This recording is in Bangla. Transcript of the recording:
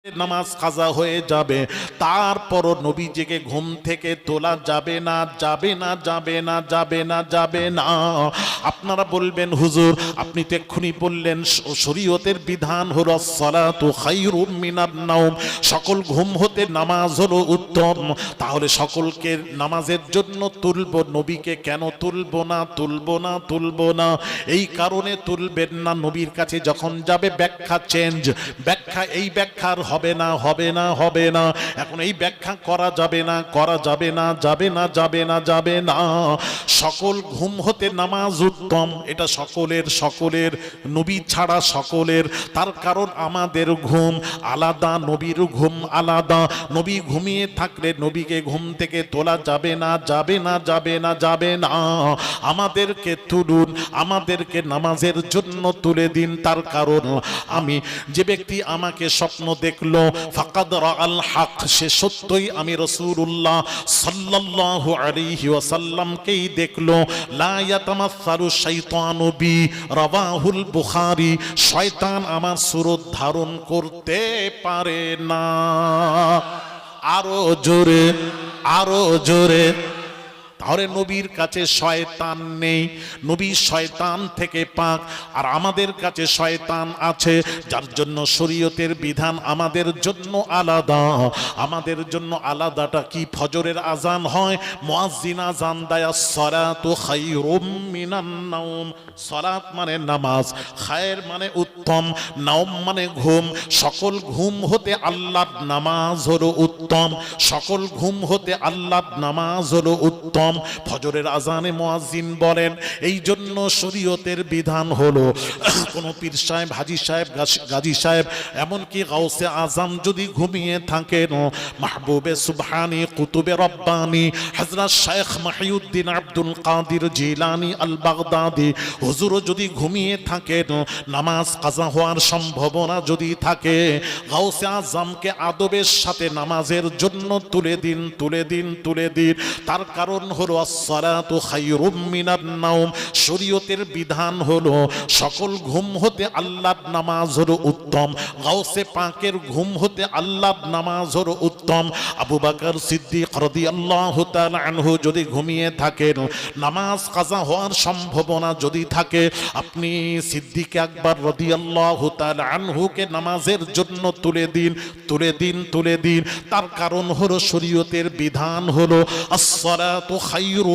নামাজ কাজা হয়ে যাবে, তারপরও নবীজিকে ঘুম থেকে তোলা যাবে না, যাবে না, যাবে না, যাবে না, যাবে না। আপনারা বলবেন হুজুর আপনি তো এক্ষুনি বললেন শরীয়তের বিধান হলো আসসালাতু খায়রুম মিনান নাওম, সকল ঘুম হতে নামাজ হলো উত্তম। তাহলে সকলকে নামাজের জন্য তুলব, নবীকে কেন তুলব না, তুলব না, তুলব না? এই কারণে তুলবেন না, নবীর কাছে যখন যাবে ব্যাখ্যা চেঞ্জ, ব্যাখ্যা এই ব্যাখ্যার হবে না, হবে না, হবে না, এখন এই ব্যাখ্যা করা যাবে না, করা যাবে না, যাবে না, যাবে না, যাবে না। সকল ঘুম হতে নামাজ উত্তম, এটা সকলের, সকলের, নবী ছাড়া সকলের। তার কারণ আমাদের ঘুম আলাদা, নবীর ঘুম আলাদা। নবী ঘুমিয়ে থাকলে নবীকে ঘুম থেকে তোলা যাবে না, যাবে না, যাবে না, যাবে না। আমাদেরকে তুলুন, আমাদেরকে নামাজের জন্য তুলে দিন। তার কারণ আমি যে ব্যক্তি আমাকে স্বপ্ন দেখলো ফাকাদ রাআল হক, সে সত্যই আমি রাসূলুল্লাহ সাল্লাল্লাহু আলাইহি ওয়াসাল্লামকেই দেখলো। লা ইয়াতামাসসালু শাইতানু বি, রাওয়াহুল বুখারী, শয়তান আমার সুরত ধারণ করতে পারে না। আরো জোরে, আরো জোরে। তাহলে নবীর কাছে শয়তান নেই, নবী শয়তান থেকে পাক, আর আমাদের কাছে শয়তান আছে, যার জন্য শরীয়তের বিধান আমাদের জন্য আলাদা। আমাদের জন্য আলাদাটা কি? ফজরের আজান হয়, মুয়াজ্জিন আজান দেয় আসসালাতু খায়রুম মিনান নাওম, সালাত মানে নামাজ, খায়ের মানে উত্তম, নাওম মানে ঘুম। সকল ঘুম হতে আল্লাহর নামাজ হলো উত্তম, সকল ঘুম হতে আল্লাহর নামাজ হলো উত্তম। ফজরের আজানে মুয়াজ্জিন বলেন, এই জন্য শরীয়তের বিধান হলো কোন পীর সাহেব, হাজী সাহেব, গাজী সাহেব, এমনকি গাউসে আজম যদি ঘুমিয়ে থাকেন, মাহবুবে সুবহানি, কুতুবে রব্বানি, হযরত শেখ মহিউদ্দিন আব্দুল কাদের জিলানী আল বাগদাদি হুজুরও যদি ঘুমিয়ে থাকেন, নামাজ কাজা হওয়ার সম্ভাবনা যদি থাকে, গাউসে আজমকে আদবের সাথে নামাজের জন্য তুলে দিন, তুলে দিন, তুলে দিন। তার কারণ হলো আসসালাতু খায়রুম মিনান নাওম, শরীয়তের বিধান হলো সকল ঘুম হতে আল্লাহর নামাজ হলো উত্তম। গাউসে পাকের ঘুম হতে আল্লাহর নামাজ হলো উত্তম। আবু বকর সিদ্দিক রাদিয়াল্লাহু তাআলা আনহু যদি ঘুমিয়ে থাকেন, নামাজ কাজা হওয়ার সম্ভাবনা যদি থাকে, আপনি সিদ্দিক আকবর রাদিয়াল্লাহু তাআলা আনহুকে নামাজের জন্য তুলে দিন, তুলে দিন, তুলে দিন। তার কারণ হলো শরীয়তের বিধান হলো আসসালাতু খায়রুম